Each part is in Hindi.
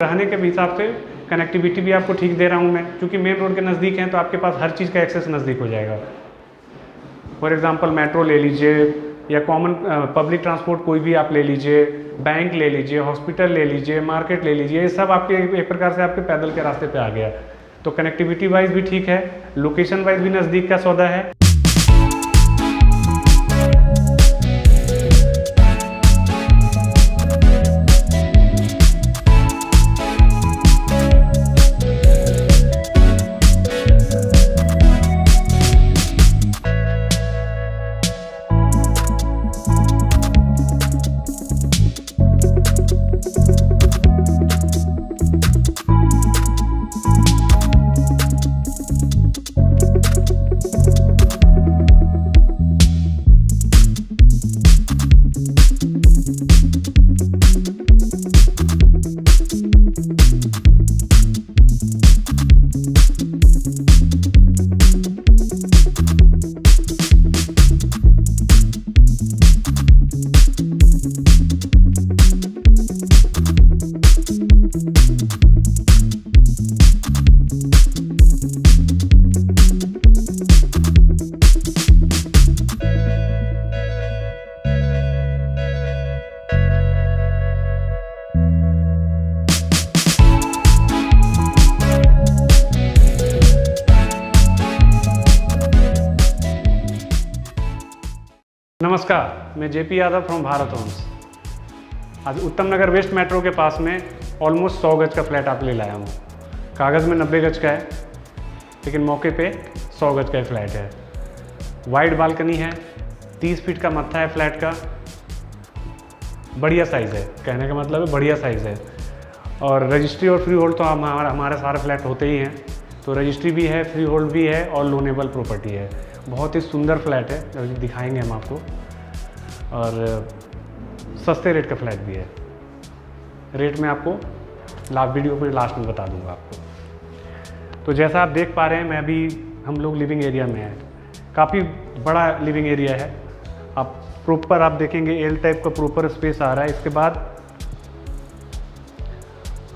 रहने के हिसाब से कनेक्टिविटी भी आपको ठीक दे रहा हूँ मैं, क्योंकि मेन रोड के नज़दीक हैं तो आपके पास हर चीज़ का एक्सेस नज़दीक हो जाएगा। फॉर एग्जांपल मेट्रो ले लीजिए या कॉमन पब्लिक ट्रांसपोर्ट कोई भी आप ले लीजिए, बैंक ले लीजिए, हॉस्पिटल ले लीजिए, मार्केट ले लीजिए, ये सब आपके एक प्रकार से आपके पैदल के रास्ते पे आ गया। तो कनेक्टिविटी वाइज भी ठीक है, लोकेशन वाइज भी नज़दीक का सौदा है। नमस्कार, मैं JP Yadav from Bharat Homes. आज उत्तम नगर वेस्ट मेट्रो के पास में ऑलमोस्ट 100 गज का फ्लैट आप ले लाया हूँ। कागज़ में 90 गज का है, लेकिन मौके पे 100 गज का फ्लैट है। वाइड बालकनी है, 30 फीट का मत्था है फ्लैट का, बढ़िया साइज़ है, कहने का मतलब है बढ़िया साइज़ है। और रजिस्ट्री और फ्री होल्ड तो हमारे सारे फ्लैट होते ही हैं, तो रजिस्ट्री भी है, फ्री होल्ड भी है और लोनेबल प्रॉपर्टी है। बहुत ही सुंदर फ्लैट है, दिखाएंगे हम आपको, और सस्ते रेट का फ्लैट भी है। रेट में आपको वीडियो में लास्ट में बता दूंगा आपको। तो जैसा आप देख पा रहे हैं, मैं अभी हम लोग लिविंग एरिया में हैं। काफ़ी बड़ा लिविंग एरिया है। आप प्रॉपर आप देखेंगे एल टाइप का प्रॉपर स्पेस आ रहा है। इसके बाद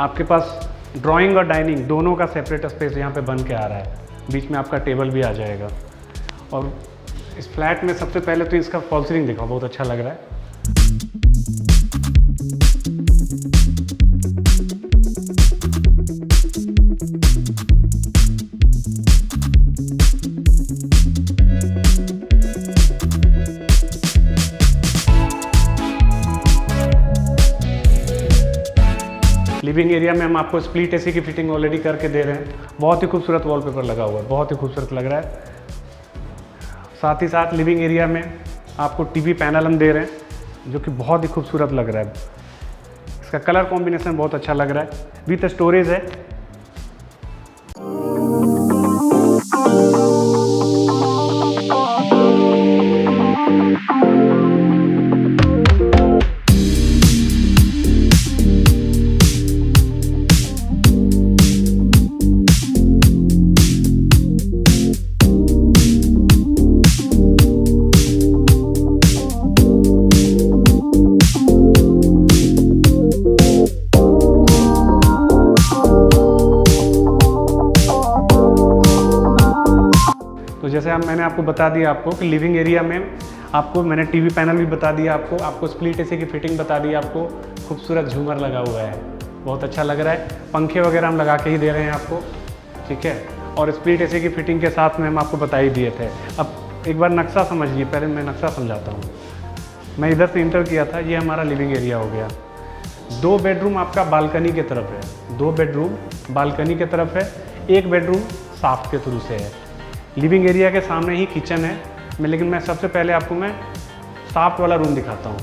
आपके पास ड्राइंग और डाइनिंग दोनों का सेपरेट स्पेस यहाँ पे बन के आ रहा है। बीच में आपका टेबल भी आ जाएगा। और इस फ्लैट में सबसे पहले तो इसका फॉल सीलिंग देखो, बहुत अच्छा लग रहा है। लिविंग एरिया में हम आपको स्प्लिट एसी की फिटिंग ऑलरेडी करके दे रहे हैं। बहुत ही खूबसूरत वॉलपेपर लगा हुआ है, बहुत ही खूबसूरत लग रहा है। साथ ही साथ लिविंग एरिया में आपको टीवी पैनल हम दे रहे हैं, जो कि बहुत ही खूबसूरत लग रहा है। इसका कलर कॉम्बिनेशन बहुत अच्छा लग रहा है। विथ स्टोरेज है। तो जैसे मैंने आपको बता दिया आपको कि लिविंग एरिया में आपको मैंने टीवी पैनल भी बता दिया आपको स्प्लिट एसी की फिटिंग बता दी आपको। खूबसूरत झूमर लगा हुआ है, बहुत अच्छा लग रहा है। पंखे वगैरह हम लगा के ही दे रहे हैं आपको, ठीक है। और स्प्लिट एसी की फिटिंग के साथ में हम आपको बता ही दिए थे। अब एक बार नक्शा समझिए, पहले मैं नक्शा समझाता हूँ। मैं इधर से इंटर किया था, ये हमारा लिविंग एरिया हो गया। 2 बेडरूम आपका बालकनी की तरफ है, 2 बेडरूम बालकनी की तरफ है, 1 बेडरूम साफ्ट के थ्रू से है। लिविंग एरिया के सामने ही किचन है। लेकिन मैं सबसे पहले आपको मैं साफ्ट वाला रूम दिखाता हूँ।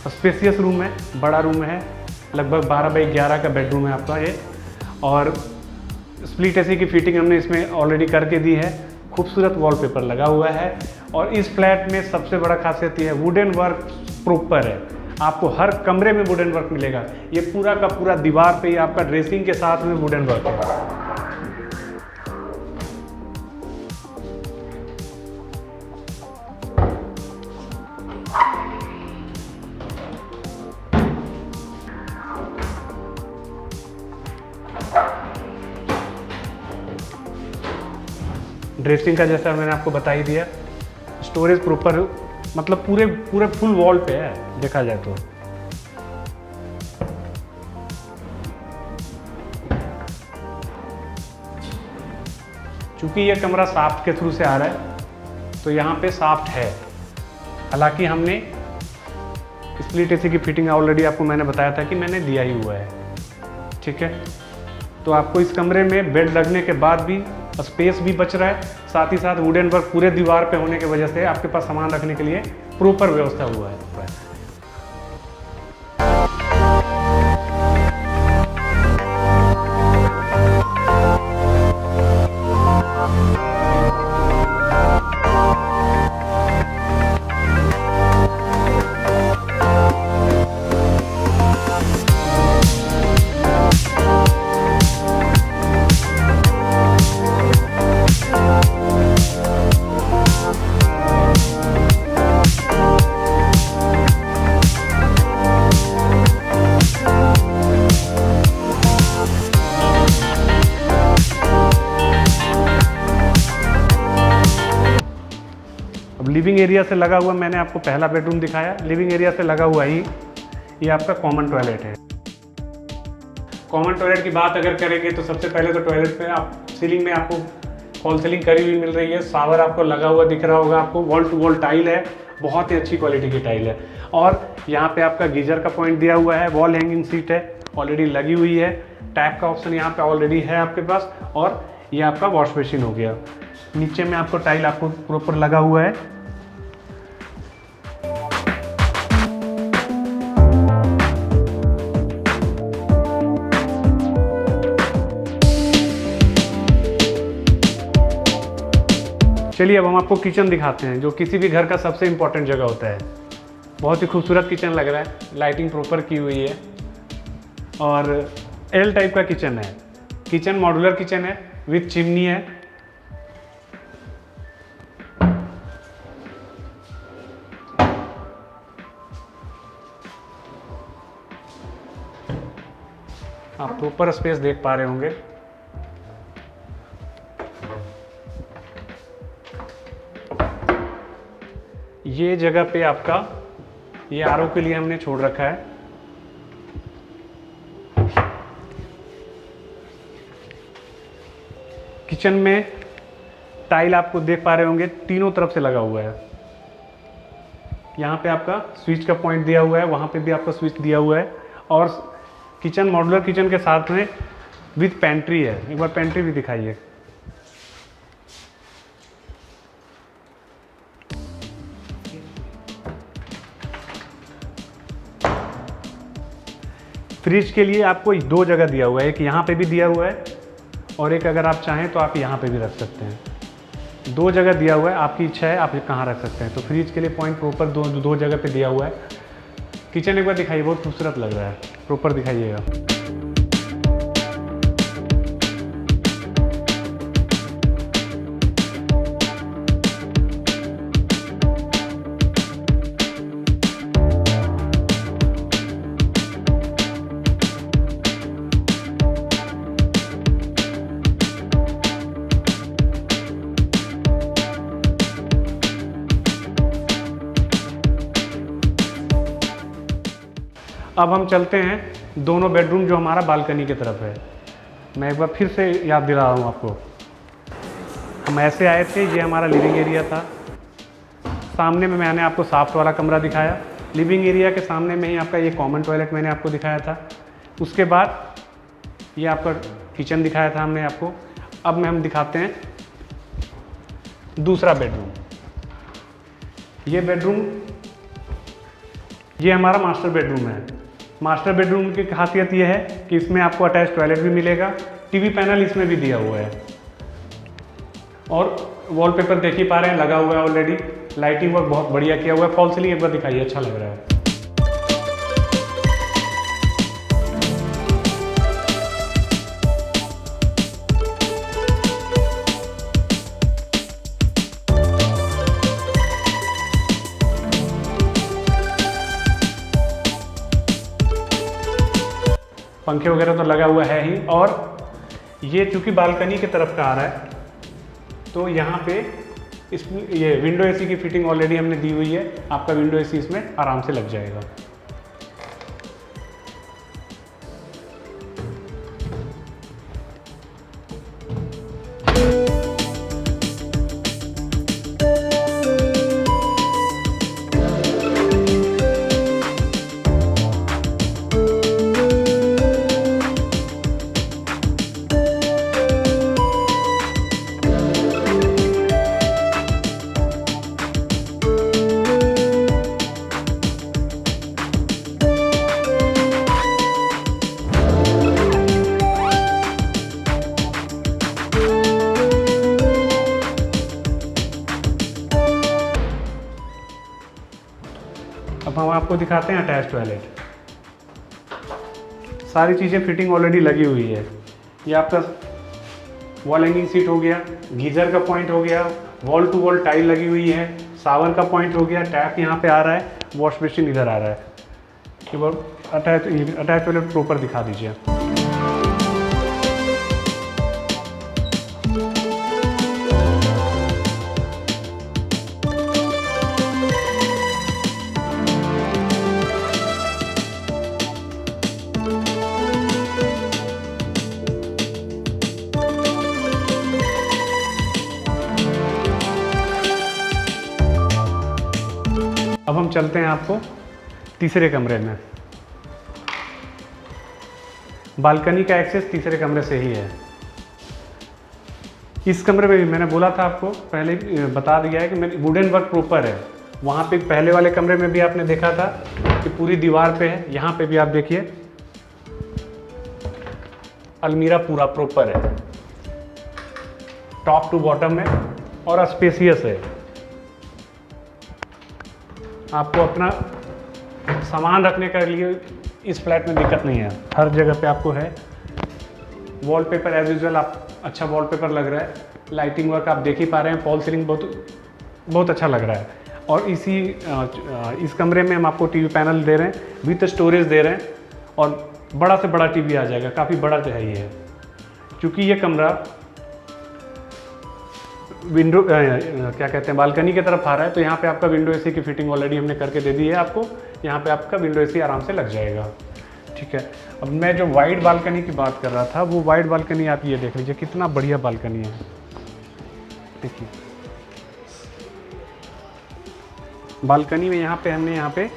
स्पेसियस रूम है, बड़ा रूम है, लगभग 12 बाई 11 का बेडरूम है आपका ये। और स्प्लिट एसी की फिटिंग हमने इसमें ऑलरेडी करके दी है। खूबसूरत वॉलपेपर लगा हुआ है। और इस फ्लैट में सबसे बड़ा खासियत ये है, वुडन वर्क प्रॉपर है। आपको हर कमरे में वुडन वर्क मिलेगा। ये पूरा का पूरा दीवार पे ही आपका ड्रेसिंग के साथ में वुडन वर्क है। ड्रेसिंग का जैसा मैंने आपको बता ही दिया। स्टोरेज प्रॉपर, मतलब पूरे पूरे फुल वॉल पे है देखा जाए तो। चूंकि ये कमरा साफ्ट के थ्रू से आ रहा है तो यहाँ पे साफ्ट है। हालांकि हमने स्प्लिट एसी की फिटिंग ऑलरेडी आपको मैंने बताया था कि मैंने दिया ही हुआ है, ठीक है। तो आपको इस कमरे में बेड लगने के बाद भी स्पेस भी बच रहा है, साथ ही साथ वुडन वर्क पूरे दीवार पे होने की वजह से आपके पास सामान रखने के लिए प्रॉपर व्यवस्था हुआ है। लिविंग एरिया से लगा हुआ मैंने आपको पहला बेडरूम दिखाया। लिविंग एरिया से लगा हुआ ही ये आपका कॉमन टॉयलेट है। कॉमन टॉयलेट की बात अगर करेंगे तो सबसे पहले तो टॉयलेट पे आप सीलिंग में आपको फॉल सीलिंग करी हुई मिल रही है। शावर आपको लगा हुआ दिख रहा होगा, आपको वॉल टू वॉल टाइल है, बहुत ही अच्छी क्वालिटी की टाइल है। और यहाँ पे आपका गीजर का पॉइंट दिया हुआ है, वॉल हैंगिंग सीट है ऑलरेडी लगी हुई है, टैप का ऑप्शन यहाँ पे ऑलरेडी है आपके पास। और ये आपका वॉश बेसिन हो गया। नीचे में आपको टाइल आपको प्रॉपर लगा हुआ है। चलिए अब हम आपको किचन दिखाते हैं, जो किसी भी घर का सबसे इम्पोर्टेंट जगह होता है। बहुत ही खूबसूरत किचन लग रहा है, लाइटिंग प्रॉपर की हुई है और एल टाइप का किचन है। किचन मॉड्यूलर किचन है विथ चिमनी है। आप प्रॉपर स्पेस देख पा रहे होंगे। ये जगह पे आपका ये आरओ के लिए हमने छोड़ रखा है। किचन में टाइल आपको देख पा रहे होंगे तीनों तरफ से लगा हुआ है। यहाँ पे आपका स्विच का पॉइंट दिया हुआ है, वहाँ पे भी आपका स्विच दिया हुआ है। और किचन मॉड्यूलर किचन के साथ में विथ पेंट्री है। एक बार पेंट्री भी दिखाइए। फ्रिज के लिए आपको दो जगह दिया हुआ है, एक यहाँ पे भी दिया हुआ है और एक अगर आप चाहें तो आप यहाँ पे भी रख सकते हैं। दो जगह दिया हुआ है, आपकी इच्छा है आप कहाँ रख सकते हैं। तो फ्रिज के लिए पॉइंट प्रॉपर दो जगह पे दिया हुआ है। किचन एक बार दिखाइए, बहुत खूबसूरत लग रहा है, प्रॉपर दिखाइएगा। अब हम चलते हैं दोनों बेडरूम जो हमारा बालकनी की तरफ है। मैं एक बार फिर से याद दिला रहा हूँ आपको। हम ऐसे आए थे, ये हमारा लिविंग एरिया था। सामने में मैंने आपको साफ्ट वाला कमरा दिखाया। लिविंग एरिया के सामने में ही आपका ये कॉमन टॉयलेट मैंने आपको दिखाया था। उसके बाद ये आपका किचन दिखाया था हमने आपको। अब में हम दिखाते हैं दूसरा बेडरूम। ये बेडरूम ये हमारा मास्टर बेडरूम है। मास्टर बेडरूम की खासियत ये है कि इसमें आपको अटैच टॉयलेट भी मिलेगा, टीवी पैनल इसमें भी दिया हुआ है और वॉलपेपर देख ही पा रहे हैं लगा हुआ है ऑलरेडी। लाइटिंग वर्क बहुत बढ़िया किया हुआ है। फॉल सीलिंग एक बार दिखाइए, अच्छा लग रहा है। पंखे वगैरह तो लगा हुआ है ही। और ये चूंकि बालकनी की तरफ का आ रहा है तो यहाँ पे इस ये विंडो एसी की फिटिंग ऑलरेडी हमने दी हुई है, आपका विंडो एसी इसमें आराम से लग जाएगा। अब हम आपको दिखाते हैं अटैच टॉयलेट। सारी चीज़ें फिटिंग ऑलरेडी लगी हुई है। ये आपका वॉल हैंगिंग सीट हो गया, गीज़र का पॉइंट हो गया, वॉल टू वॉल टाइल लगी हुई है, शावर का पॉइंट हो गया, टैप यहाँ पे आ रहा है, वॉश बेसिन इधर आ रहा है। ये अटैच टॉयलेट प्रॉपर दिखा दीजिए। अब हम चलते हैं आपको तीसरे कमरे में। बालकनी का एक्सेस तीसरे कमरे से ही है। इस कमरे में भी मैंने बोला था आपको, पहले बता दिया है कि मेरी वुडन वर्क प्रॉपर है। वहाँ पे पहले वाले कमरे में भी आपने देखा था कि पूरी दीवार पे है, यहाँ पे भी आप देखिए अलमीरा पूरा प्रॉपर है, टॉप टू बॉटम है और स्पेसियस है। आपको अपना सामान रखने के लिए इस फ्लैट में दिक्कत नहीं है, हर जगह पे आपको है। वॉलपेपर एज यूजुअल आप अच्छा वॉलपेपर लग रहा है। लाइटिंग वर्क आप देख ही पा रहे हैं, फॉल सीलिंग बहुत अच्छा लग रहा है। और इस कमरे में हम आपको टीवी पैनल दे रहे हैं, विथ स्टोरेज दे रहे हैं और बड़ा से बड़ा टीवी आ जाएगा, काफ़ी बड़ा जो है ये। क्योंकि ये कमरा विंडो क्या कहते हैं बालकनी की तरफ आ रहा है, तो यहाँ पे आपका विंडो एसी की फिटिंग ऑलरेडी हमने करके दे दी है आपको। यहाँ पे आपका विंडो एसी आराम से लग जाएगा। ठीक है, अब मैं जो वाइड बालकनी की बात कर रहा था, वो वाइड बालकनी आप ये देख लीजिए, कितना बढ़िया बालकनी है। देखिए बालकनी में यहाँ पे हमने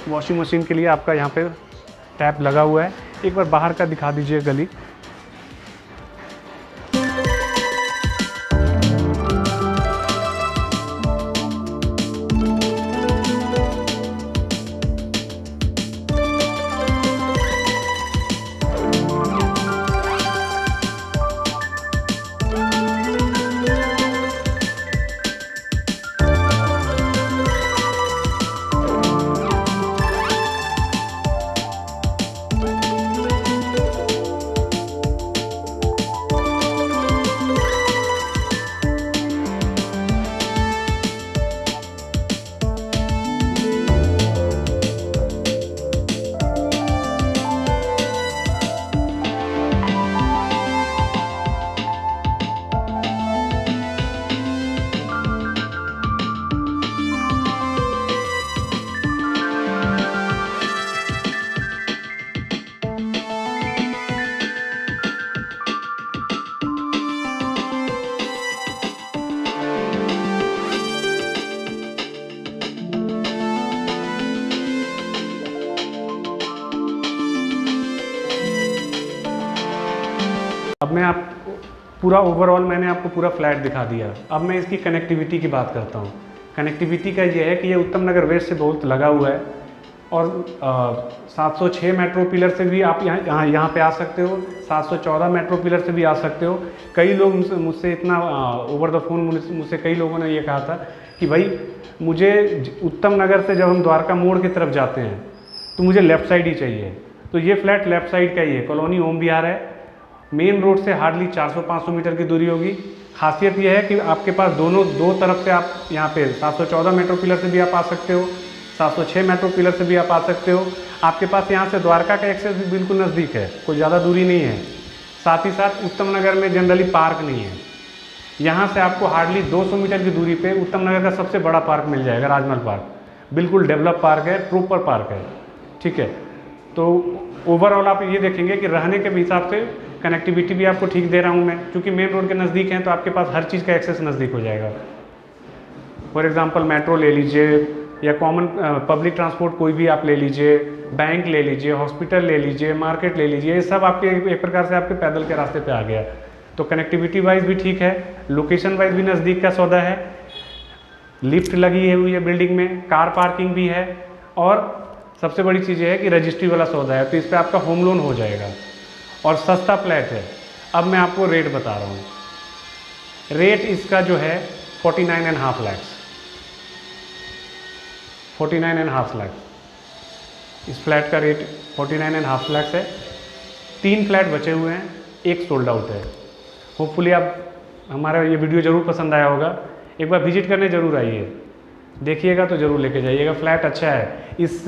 वॉशिंग मशीन के लिए आपका यहाँ पे टैप लगा हुआ है। एक बार बाहर का दिखा दीजिए गली। अब मैं आपको पूरा ओवरऑल मैंने आपको पूरा फ्लैट दिखा दिया। अब मैं इसकी कनेक्टिविटी की बात करता हूँ। कनेक्टिविटी का ये है कि ये उत्तम नगर वेस्ट से बहुत लगा हुआ है और 706 मेट्रो पिलर से भी आप यहाँ पे आ सकते हो, 714 मेट्रो पिलर से भी आ सकते हो। कई लोग मुझसे इतना ओवर द फोन मुझसे कई लोगों ने ये कहा था कि भाई मुझे उत्तम नगर से जब हम द्वारका मोड़ की तरफ जाते हैं तो मुझे लेफ़्ट साइड ही चाहिए। तो ये फ्लैट लेफ़्ट साइड का ही है, कॉलोनी ओम विहार है। मेन रोड से हार्डली 400-500 मीटर की दूरी होगी। खासियत यह है कि आपके पास दो तरफ से आप यहाँ पे 714 मेट्रो पिलर से भी आप आ सकते हो, 706 मेट्रो पिलर से भी आप आ सकते हो। आपके पास यहाँ से द्वारका का एक्सेस भी बिल्कुल नज़दीक है, कोई ज़्यादा दूरी नहीं है। साथ ही साथ उत्तम नगर में जनरली पार्क नहीं है। यहाँ से आपको हार्डली 200 मीटर की दूरी पे उत्तम नगर का सबसे बड़ा पार्क मिल जाएगा, राजमहल पार्क। बिल्कुल डेवलप पार्क है, प्रॉपर पार्क है, ठीक है। तो ओवरऑल आप ये देखेंगे कि रहने के हिसाब से कनेक्टिविटी भी आपको ठीक दे रहा हूँ मैं, क्योंकि मेन रोड के नज़दीक हैं तो आपके पास हर चीज़ का एक्सेस नज़दीक हो जाएगा। फॉर एग्जांपल मेट्रो ले लीजिए या कॉमन पब्लिक ट्रांसपोर्ट कोई भी आप ले लीजिए, बैंक ले लीजिए, हॉस्पिटल ले लीजिए, मार्केट ले लीजिए, ये सब आपके एक प्रकार से आपके पैदल के रास्ते पे आ गया। तो कनेक्टिविटी वाइज भी ठीक है, लोकेशन वाइज भी नज़दीक का सौदा है, लिफ्ट लगी हुई है बिल्डिंग में, कार पार्किंग भी है, और सबसे बड़ी चीज़ ये है कि रजिस्ट्री वाला सौदा है, तो इस पर आपका होम लोन हो जाएगा और सस्ता फ्लैट है। अब मैं आपको रेट बता रहा हूँ। रेट इसका जो है 49.5 लाख, 49.5 लाख इस फ्लैट का रेट 49.5 लाख है। 3 फ्लैट बचे हुए हैं, एक सोल्ड आउट है। होपफुली आप हमारा ये वीडियो ज़रूर पसंद आया होगा, एक बार विजिट करने ज़रूर आइए, देखिएगा तो ज़रूर लेके जाइएगा। फ्लैट अच्छा है, इस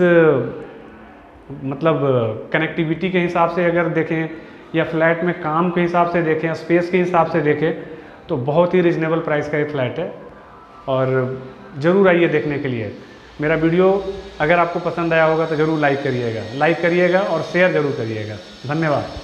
मतलब कनेक्टिविटी के हिसाब से अगर देखें या फ्लैट में काम के हिसाब से देखें, स्पेस के हिसाब से देखें, तो बहुत ही रिजनेबल प्राइस का ये फ्लैट है और ज़रूर आइए देखने के लिए। मेरा वीडियो अगर आपको पसंद आया होगा तो ज़रूर लाइक करिएगा और शेयर ज़रूर करिएगा। धन्यवाद।